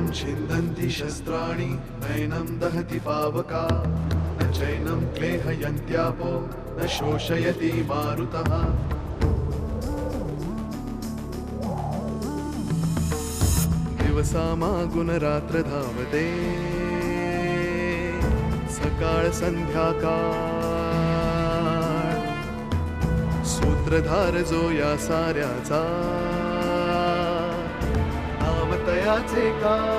नैनं छिन्दन्ति शस्त्राणि नैनं दहति पावका न चैनं क्लेहयन्त्यापो न शोषयति मारुतः दिवसामागुन रात्र धावते सकाळ संध्याकाळ सूत्रधार जो या साऱ्याचा नामतयाचे काय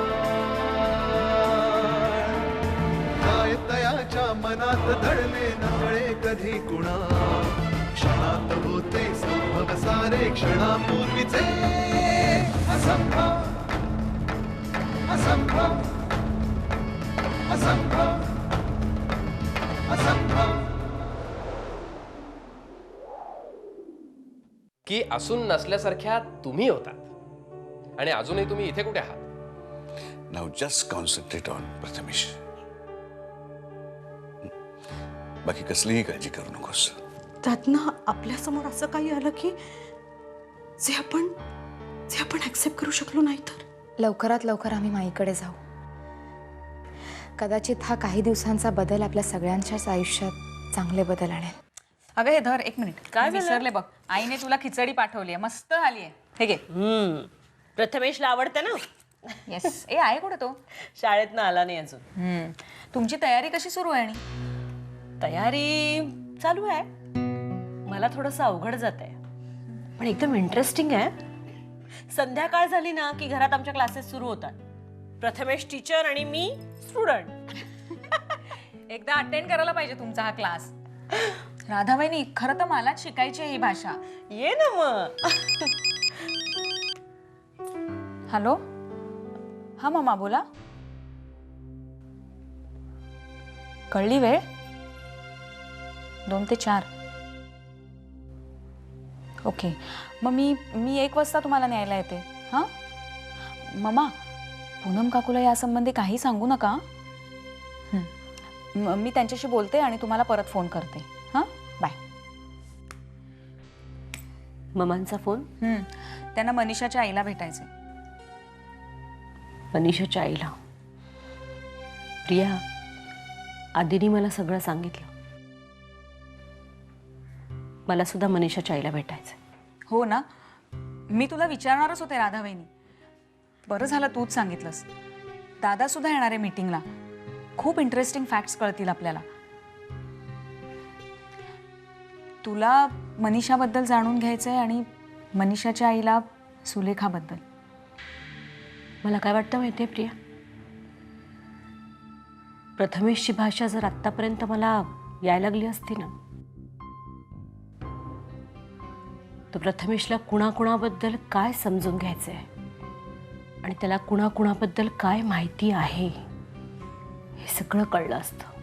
तयाच्या मनात दडले नकळे कधी कुणा क्षणात होते संभव सारे क्षणापूर्वीचे असंभव असंभव असंभव असंभव की असून नसल्यासारख्या तुम्ही होतात आणि अजूनही तुम्ही इथे कुठे आहात? Now just concentrate on Prathamesh. बाकी कसलीही काळजी करू नकोस. त्यातनं आपल्या समोर असं काही आलं की जे आपण ऍक्सेप्ट करू शकलो नाही तर लवकरात लवकर आम्ही माईकडे जाऊ. कदाचित हा काही दिवसांचा बदल आपल्या सगळ्यांच्याच आयुष्यात चांगले बदल आणेल. अगं हे धर, एक मिनिट. काय विसरले बघ, आईने तुला खिचडी पाठवली आहे, मस्त आली आहे. हे घे. प्रथमेशला आवडतं ना. येस. ए आहे कुठे तो? शाळेतनं आला नाही अजून. तुमची तयारी कशी सुरू आहे? आणि तयारी चालू आहे. मला थोडंसं अवघड जात आहे, पण एकदम इंटरेस्टिंग आहे. संध्याकाळ झाली ना की घरात आमच्या क्लासेस सुरू होतात. प्रथमेश टीचर आणि मी स्टुडंट. एकदा अटेंड करायला पाहिजे तुमचा हा क्लास. राधाबाईनी खरं तर मलाच शिकायची आहे ही भाषा. ये ना मग. हॅलो. हा मम्मा बोला. कळली वेळ? 2 ते 4. ओके. मग मी 1 वाजता तुम्हाला न्यायला येते. हां मम्मा, पूनम काकूला यासंबंधी काही सांगू नका. मी त्यांच्याशी बोलते आणि तुम्हाला परत फोन करते. हां बाय. ममांचा फोन? त्यांना मनीषाच्या आईला भेटायचे. मनीषाच्या आईला? प्रिया, आदिनी मला सगळं सांगितलं. मला सुद्धा मनीषाच्या आईला भेटायचं. हो ना, मी तुला विचारणारच होते राधाबाईंनी. बरं झालं तूच सांगितलंस. दादा सुद्धा येणार आहे मीटिंगला. खूप इंटरेस्टिंग फॅक्ट्स कळतील आपल्याला. तुला मनीषाबद्दल जाणून घ्यायचंय आणि मनीषाच्या आईला सुलेखाबद्दल. मला काय वाटतं माहितीये प्रिया, प्रथमेशची भाषा जर आत्तापर्यंत मला यायला लागली असती ना, तर प्रथमेशला कुणाकुणाबद्दल काय समजून घ्यायचंय आणि त्याला कुणाकुणाबद्दल काय माहिती आहे हे सगळं कळलं असतं.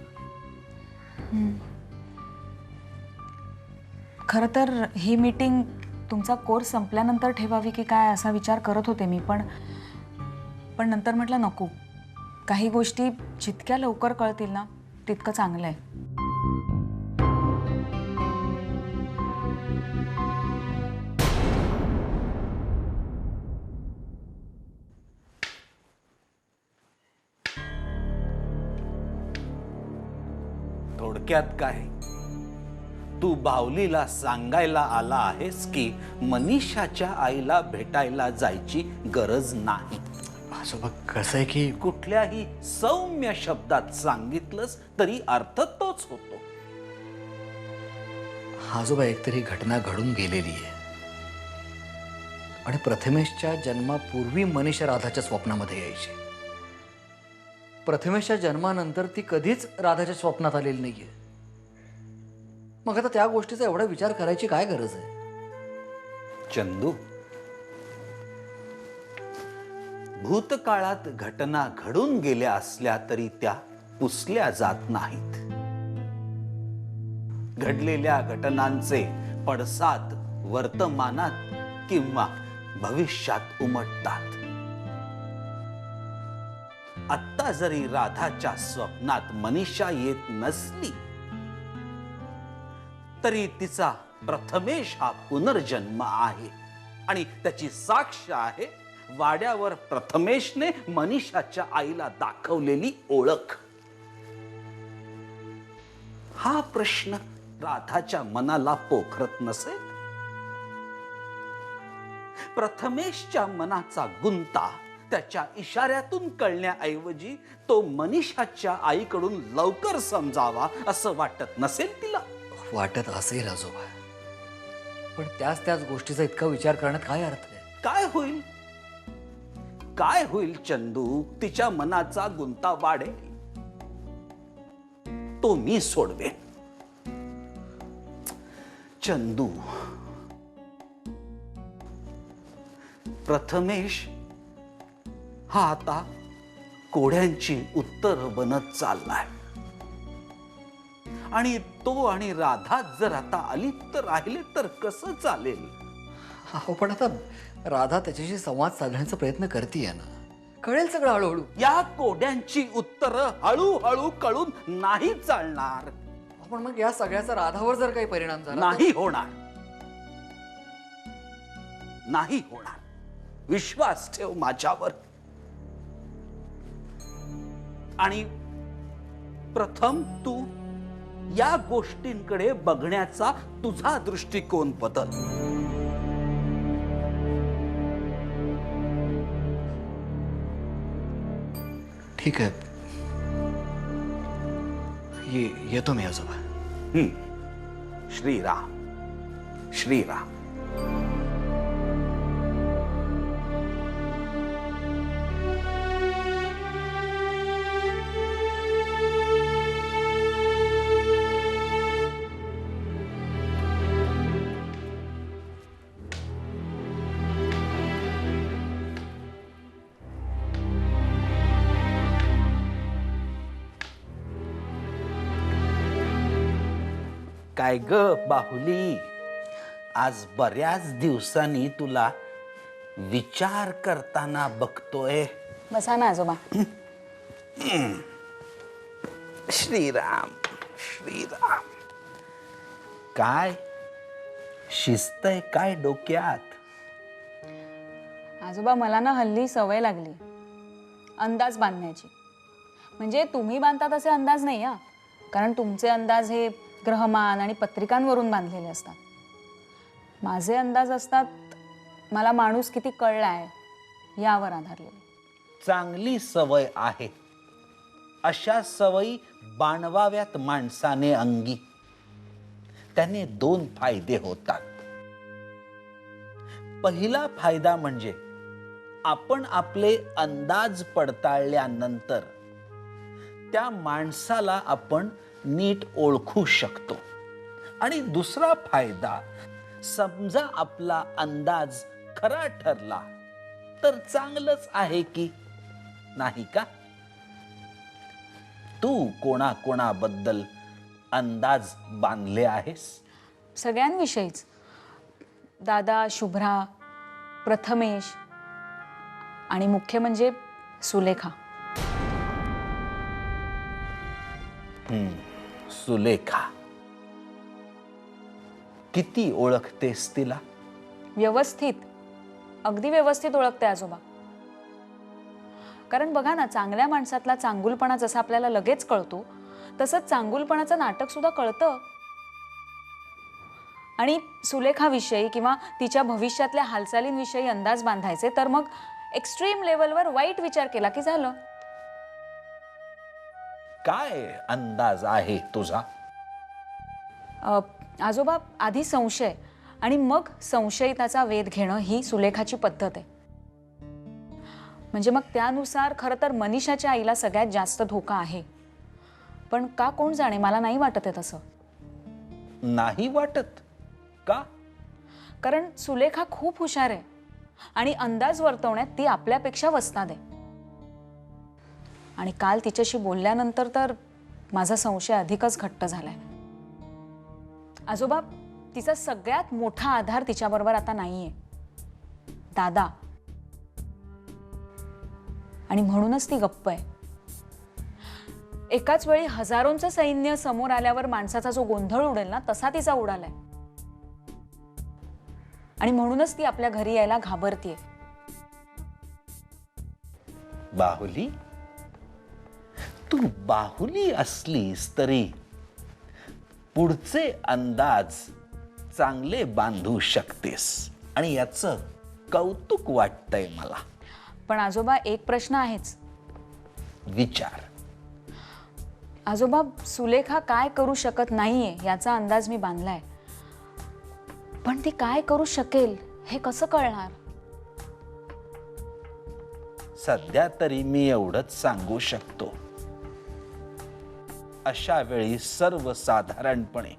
खरं तर ही मीटिंग तुमचा कोर्स संपल्यानंतर ठेवावी की काय असा विचार करत होते मी, पण नंतर म्हटलं नको. काही गोष्टी जितक्या लवकर कळतील ना तितकं चांगलं आहे. थोडक्यात काय, तू बावलीला सांगायला आला आहेस की मनीषाच्या आईला भेटायला जायची गरज नाही. आजोबा कसं आहे की कुठल्याही सौम्य शब्दात सांगितलंस तरी अर्थ तोच होतो. आजोबा एकतरी घटना घडून गेलेली आहे आणि प्रथमेशच्या जन्मापूर्वी मनीषा राधाच्या स्वप्नामध्ये यायची. प्रथमेशच्या जन्मानंतर ती कधीच राधाच्या स्वप्नात आलेली नाहीये. मग आता त्या गोष्टीचा एवढा विचार करायची काय गरज आहे? चंदू, भूतकाळात घटना घडून गेल्या असल्या तरी त्या पुसल्या जात नाहीत. घडलेल्या घटनांचे पडसाद वर्तमानात किंवा भविष्यात उमटतात. आत्ता जरी राधाच्या स्वप्नात मनीषा येत नसली तरी तिचा प्रथमेश हा पुनर्जन्म आहे आणि त्याची साक्ष आहे वाड्यावर प्रथमेशने मनीषाच्या आईला दाखवलेली ओळख. हा प्रश्न राधाच्या मनाला पोखरत नसेल. प्रथमेशच्या मनाचा गुंता त्याच्या इशाऱ्यातून कळण्याऐवजी तो मनीषाच्या आईकडून लवकर समजावा असं वाटत नसेल तिला. वाटत असेल आजोबा, पण त्याच गोष्टीचा इतका विचार करण्यात काय अर्थ आहे? काय होईल? काय होईल चंदू? तिच्या मनाचा गुंता वाढेल, तो मी सोडवेन. चंदू, प्रथमेश हा आता कोड्यांची उत्तर बनत चाललाय आणि तो आणि राधा जर आता अलिप्त राहिले तर कसं चालेल? हो, पण आता राधा त्याच्याशी संवाद साधण्याचा प्रयत्न करतीये ना, कळेल सगळं हळूहळू. या कोड्यांची उत्तरं हळूहळू कळून नाही चालणार. पण मग या सगळ्याचा राधावर जर काही परिणाम झाला नाही होणार, नाही होणार. विश्वास ठेव माझ्यावर. आणि प्रथम तू या गोष्टींकडे बघण्याचा तुझा दृष्टिकोन बदल. ठीक आहे, येतो मी आजोबा. श्रीराम श्रीराम. काय ग बाहुली, आज बऱ्याच दिवसांनी तुला विचार करताना बघतोय. बसा ना आजोबा. श्रीराम श्रीराम. काय शिस्त आहे काय डोक्यात? आजोबा, मला ना हल्ली सवय लागली अंदाज बांधण्याची. म्हणजे तुम्ही बांधता तसे अंदाज नाही हा, कारण तुमचे अंदाज हे ग्रहमान आणि पत्रिकांवरून बांधलेले असतात. माझे अंदाज असतात मला माणूस किती कळलाय यावर आधारलेले. चांगली सवय आहे. अशा सवयी बाणवाव्यात माणसाने अंगी. त्याने 2 फायदे होतात. पहिला फायदा म्हणजे आपण आपले अंदाज पडताळल्यानंतर त्या माणसाला आपण नीट ओळखू शकतो. आणि दुसरा फायदा, समजा आपला अंदाज खरा ठरला तर चांगलंच आहे की नाही का? तू कोणाकोणाबद्दल अंदाज बांधले आहेस? सगळ्यांविषयीच. दादा, शुभ्रा, प्रथमेश आणि मुख्य म्हणजे सुलेखा. सुलेखा. किती ओळखतेस तिला? व्यवस्थित, अगदी व्यवस्थित ओळखते आजोबा. कारण बघा ना, चांगल्या माणसातला चांगुलपणा जसा आपल्याला लगेच कळतो, तसंच चांगुलपणाचं नाटक सुद्धा कळतं. आणि सुलेखाविषयी किंवा तिच्या भविष्यातल्या हालचालींविषयी अंदाज बांधायचे तर मग एक्स्ट्रीम लेवलवर वाईट विचार केला की झालं. काय अंदाज आहे तुझा? आजोबा, आधी संशय आणि मग संशयिताचा वेध घेणं ही सुलेखाची पद्धत आहे. म्हणजे मग त्यानुसार खरं तर मनीषाच्या आईला सगळ्यात जास्त धोका आहे. पण का कोण जाणे, मला नाही वाटत आहे तसं. नाही वाटत का? कारण सुलेखा खूप हुशार आहे आणि अंदाज वर्तवण्यात ती आपल्यापेक्षा वस्ताद आहे. आणि काल तिच्याशी बोलल्यानंतर तर माझा संशय अधिकच घट्ट झालाय. आजोबा, तिचा सगळ्यात मोठा आधार तिच्याबरोबर आता नाहीये, दादा. आणि म्हणूनच ती गप्प आहे. एकाच वेळी हजारोंचं सैन्य समोर आल्यावर माणसाचा जो गोंधळ उडेल ना, तसा तिचा उडालाय. आणि म्हणूनच ती आपल्या घरी यायला घाबरतीये. बाहुली, तू बाहुली असलीस तरी पुढचे अंदाज चांगले बांधू शकतेस आणि याचं कौतुक वाटतंय मला. पण आजोबा, एक प्रश्न आहेच. विचार. आजोबा, सुलेखा काय करू शकत नाहीये याचा अंदाज मी बांधलाय, पण ती काय करू शकेल हे कसं कळणार? सध्या तरी मी एवढंच सांगू शकतो, अशा वेळी सर्वसाधारणपणे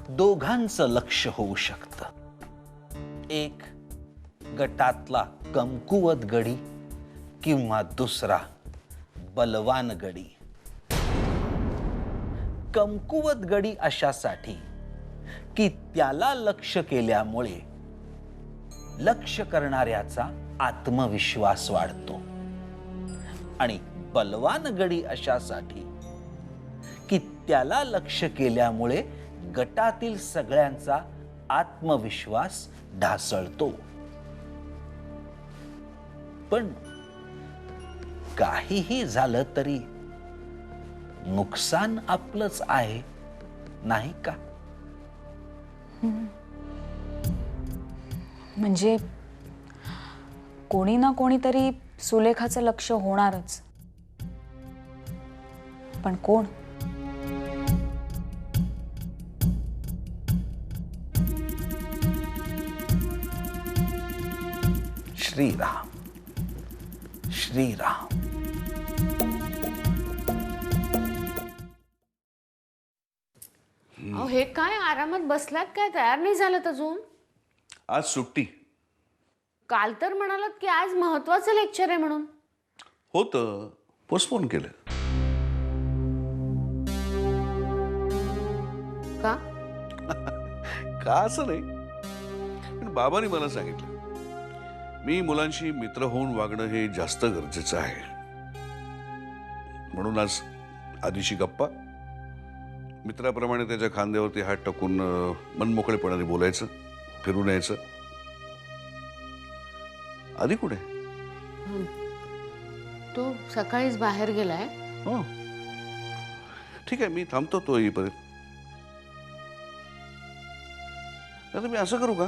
दोघांचं लक्ष होऊ शकतं. एक गटातला कमकुवत गडी किंवा दुसरा बलवान गडी. कमकुवत गडी अशासाठी की त्याला लक्ष केल्यामुळे लक्ष करणाऱ्याचा आत्मविश्वास वाढतो, आणि बलवान गडी अशासाठी की त्याला लक्ष केल्यामुळे गटातील सगळ्यांचा आत्मविश्वास ढासळतो. पण काहीही झालं तरी नुकसान आपलंच आहे, नाही का? म्हणजे कोणी ना कोणीतरी सुलेखाचं लक्ष होणारच, पण कोण? श्रीराम, श्रीराम. अहो हे काय आरामात बसलात काय? तयार नाही झालं अजून? आज सुट्टी काल तर म्हणालात की आज महत्वाचं लेक्चर आहे म्हणून. होतं, पोस्टपोन केलं. का? का असं नाही, पण बाबांनी मला सांगितलं मी मुलांशी मित्र होऊन वागणं हे जास्त गरजेचं आहे. म्हणून आज आधीशी गप्पा, मित्राप्रमाणे त्याच्या खांद्यावरती हात टाकून मनमोकळेपणाने बोलायचं, फिरून यायचं. आधी कुठे? तो सकाळीच बाहेर गेलाय. हो ठीक आहे, मी थांबतो तो येईपर्यंत. आता मी असं करू का,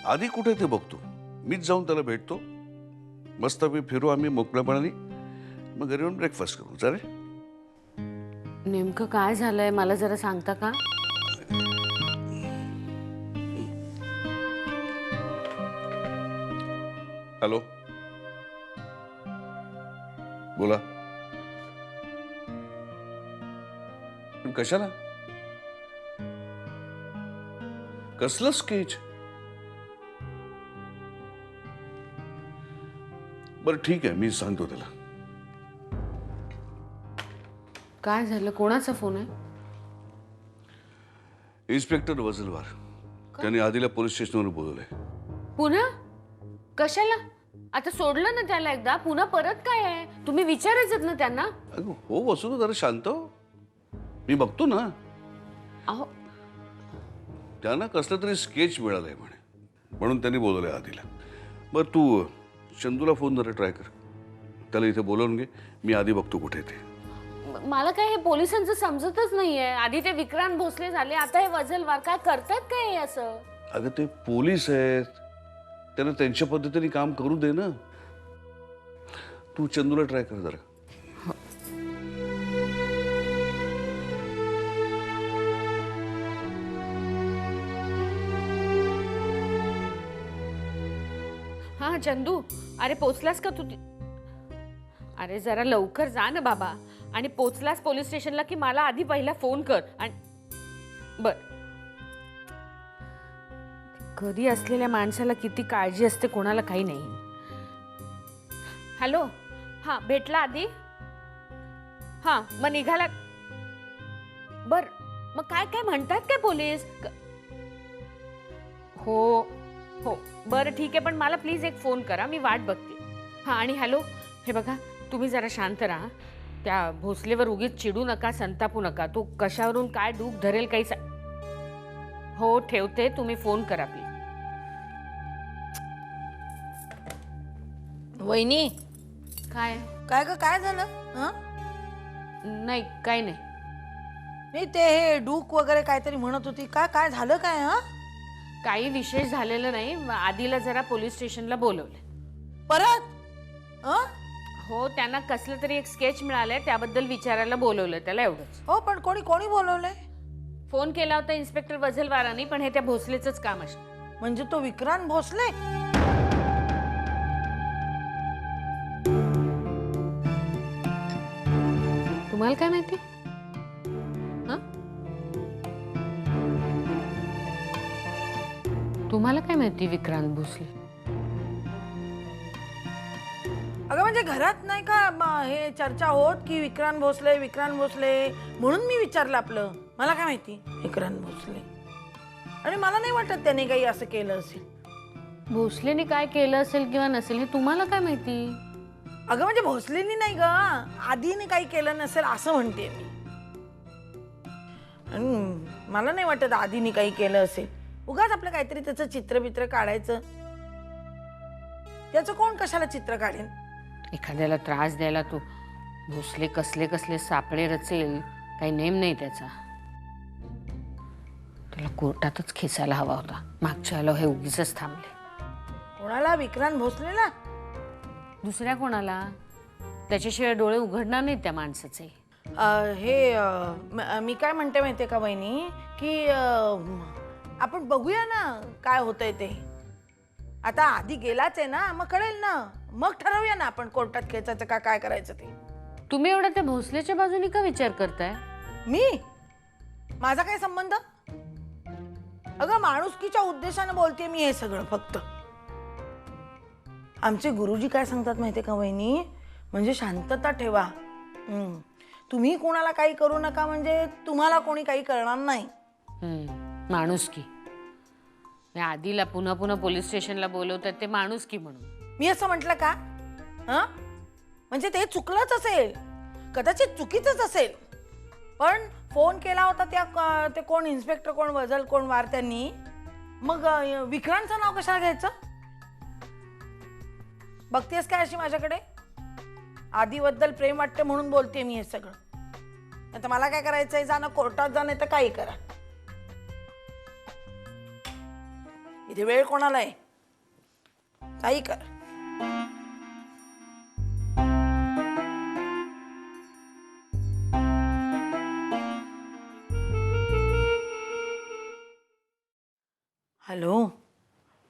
आधी कुठे ते बघतो, मीच जाऊन त्याला भेटतो, मस्त फिरू आम्ही मोकळेपणाने, मग घरी येऊन ब्रेकफास्ट करू. चालेल? नेमकं काय झालंय मला जरा सांगता का? हॅलो, बोला. पण कशाला? कसलं स्केच? बरं ठीक आहे, मी सांगतो त्याला. काय झालं? कोणाचा फोन आहे? इन्स्पेक्टर वजलवार, त्यांनी आधीला पोलीस स्टेशनवर बोलवलंय. पुन्हा? कशाला? आता सोडलं ना त्याला एकदा, पुन्हा परत काय आहे? तुम्ही विचारायचं ना त्यांना. अगं हो, बसू ना जरा शांत, मी बघतो ना. अहो त्यांना कसलं तरी स्केच मिळालंय म्हणे, म्हणून त्यांनी बोलवलंय आधीला. बरं तू चंदूला फोन जरा ट्राय कर, त्याला इथे बोलवून घे, मी आधी बघतो कुठे ते. मला काय हे पोलिसांचं समजतच नाहीये. आधी ते विक्रांत भोसले झाले, आता हे वजलवार. काय करतात काय हे असं? अगं ते पोलीस आहेत, त्यांना त्यांच्या पद्धतीने काम करू दे ना. तू चंदूला ट्राय कर जरा. हा चंदू, अरे पोचलास का तू? अरे जरा लवकर जा ना बाबा, आणि पोचलास पोलीस स्टेशनला की मला आधी पहिला फोन कर. आणि बर, घरी असलेल्या माणसाला किती काळजी असते, कोणाला काही नाही. हॅलो, हा भेटला आधी? हा मग निघाला? बर, मग काय काय म्हणतात काय पोलीस? हो हो बरं ठीक आहे, पण मला प्लीज एक फोन करा, मी वाट बघते. हा आणि हॅलो, हे बघा तुम्ही जरा शांत राहा. त्या भोसलेवर उगीच चिडू नका, संतापू नका. तो कशावरून काय डूक धरेल काही हो ठेवते, तुम्ही फोन करा प्लीज. वहिनी काय काय ग काय झालं हं? नाही काय नाही. नाही ते हे डूक वगैरे काहीतरी म्हणत होती काय झालं काय हं? काही विशेष झालेलं नाही. आधीला जरा पोलीस स्टेशनला बोलवले. परत हं? हो, त्यांना कसलं तरी एक स्केच मिळालंय, त्याबद्दल विचारायला बोलवलं त्याला, एवढंच. हो पण कोणी बोलवलंय? फोन केला होता इन्स्पेक्टर वझलवारांनी, पण हे त्या भोसलेचंच काम असणार. म्हणजे तो विक्रांत भोसले? तुम्हाला काय माहिती? हं? तुम्हाला काय माहिती विक्रांत भोसले? अगं म्हणजे घरात नाही का हे चर्चा होत की विक्रांत भोसले म्हणून मी विचारलं. आपलं मला काय माहिती विक्रांत भोसले. आणि मला नाही वाटत त्याने काही असं केलं असेल. भोसलेने काय केलं असेल किंवा नसेल हे तुम्हाला काय माहिती? अगं म्हणजे भोसलेनी नाही ग, आधीने काही केलं नसेल असं म्हणते मी. आणि मला नाही वाटत आधीने काही केलं असेल. उगाच आपलं काहीतरी त्याचं चित्रबित्र काढायचं. त्याचं कोण कशाला चित्र काढेल? एखाद्याला त्रास द्यायला तो भोसले कसले सापळे रचेल, काही नेम नाही त्याचा. त्याला कोर्टातच खेचायला हवा होता. मागच्या आलो हे उगीच थांबले. कोणाला? विक्रांत भोसलेला? दुसऱ्या कोणाला? त्याच्याशिवाय डोळे उघडणार नाहीत त्या माणसाचे. मी काय म्हणते माहितीये का वहिनी, की आपण बघूया ना काय होतंय ते. आता आधी गेलाच आहे ना, मग कळेल ना, मग ठरवूया ना आपण कोर्टात खेचायचं का काय करायचं ते. तुम्ही एवढा त्या भोसलेच्या बाजूने का विचार करताय? मी? माझा काय संबंध? अगं माणुसकीच्या उद्देशाने बोलते मी हे सगळं फक्त. आमचे गुरुजी काय सांगतात माहितीये का वहिनी, म्हणजे शांतता ठेवा. तुम्ही कोणाला काही करू नका, म्हणजे तुम्हाला कोणी काही करणार नाही. माणुसकी. आधीला पुन्हा पोलीस स्टेशनला बोलवतात ते माणुसकी म्हणून. मी असं म्हटलं का? म्हणजे ते चुकलंच असेल, कदाचित चुकीचंच असेल. पण फोन केला होता ते कोण इन्स्पेक्टर कोण वझल कोण वार त्यांनी, मग विक्रांतचं नाव कशाला घ्यायचं? बघतेस काय अशी माझ्याकडे? आधीबद्दल प्रेम वाटते म्हणून बोलते मी हे सगळं. आता मला काय करायचंय? जाणं कोर्टात जा, नाही तर काही करा. इथे वेळ कोणाला आहे? काही कर.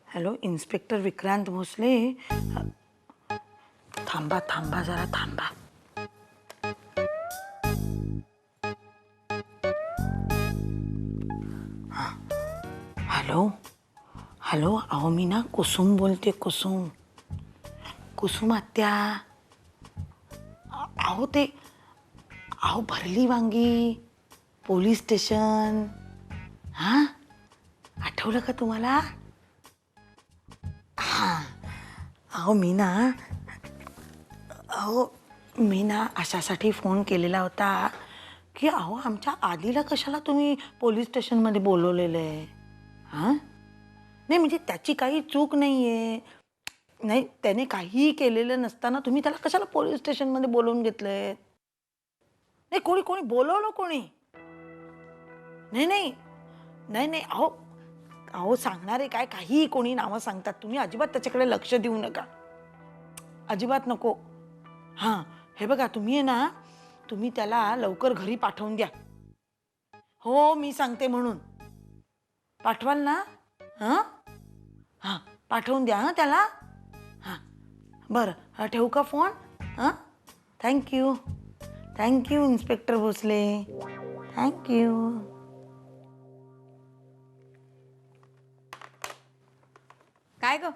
Hello inspector Vikrant Bhosale. थांबा जरा थांबा. हॅलो अहो मी ना कुसुम बोलते. कुसुम आत्या. अहो भरली वांगी पोलीस स्टेशन. आठवलं का तुम्हाला? अहो मी ना अशासाठी फोन केलेला होता की अहो आमच्या आधीला कशाला तुम्ही पोलीस स्टेशनमध्ये बोलवलेलं आहे? नाही म्हणजे त्याची काही चूक नाहीये. नाही त्याने काहीही केलेलं नसताना तुम्ही त्याला कशाला पोलीस स्टेशनमध्ये बोलवून घेतलंय? नाही कोणी बोलवलं कोणी? नाही अहो सांगणारे काय काहीही कोणी नावं सांगतात. तुम्ही अजिबात त्याच्याकडे लक्ष देऊ नका. अजिबात नको. हे बघा तुम्ही आहे ना, तुम्ही त्याला लवकर घरी पाठवून द्या. हो मी सांगते म्हणून. पाठवाल ना? पाठवून द्या त्याला. बरं ठेवू का phone? Thank you inspector Bhosale. Thank you. काय ग?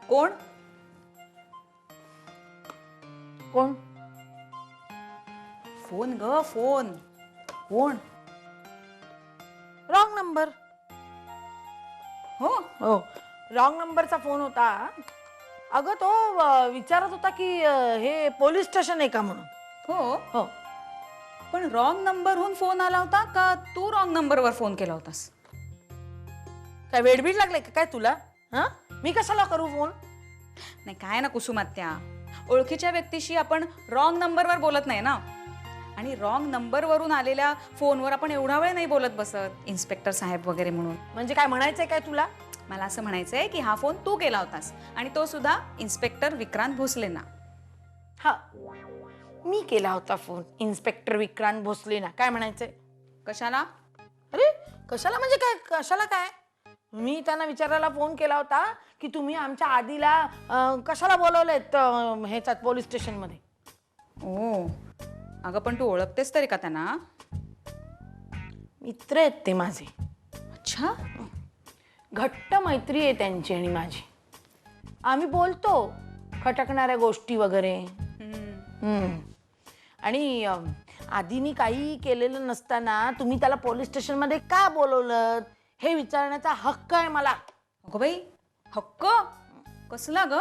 कोण? फोन ग फोन. कोण? Wrong number. हो रॉंग नंबरचा फोन होता. अगं तो विचारत होता की हे पोलीस स्टेशन आहे का म्हणून. हो पण रॉंग नंबरहून फोन आला होता का तू रॉंग नंबरवर फोन केला होतास? काय वेडबीड लागले का काय तुला? मी कशाला करू फोन? नाही काय ना कुसुमात्या, ओळखीच्या व्यक्तीशी आपण रॉंग नंबरवर बोलत नाही ना. आणि रॉंग नंबरवरून आलेल्या फोनवर आपण एवढा वेळ नाही बोलत बसत, इन्स्पेक्टर साहेब वगैरे म्हणून. म्हणजे काय म्हणायचंय काय तुला? मला असं म्हणायचंय की हा फोन तू केला होतास आणि तो सुद्धा इन्स्पेक्टर विक्रांत भोसलेंना. हा, मी केला होता फोन इन्स्पेक्टर विक्रांत भोसलेंना. काय म्हणायचंय? कशाला? अरे कशाला म्हणजे काय? कशाला काय? मी त्यांना विचारायला फोन केला होता की तुम्ही आमच्या आधीला कशाला बोलवलेत ह्याच्यात पोलीस स्टेशनमध्ये. ओ अगं पण तू ओळखतेस तरी का त्यांना? मित्र आहेत ते माझे. अच्छा. घट्ट मैत्री आहे त्यांची आणि माझी. आम्ही बोलतो खटकणाऱ्या गोष्टी वगैरे. आणि आधीनी काही केलेलं नसताना तुम्ही त्याला पोलीस स्टेशनमध्ये का बोलवलं हे विचारण्याचा हक्क आहे मला. अगं बाई, हक्क कसला ग?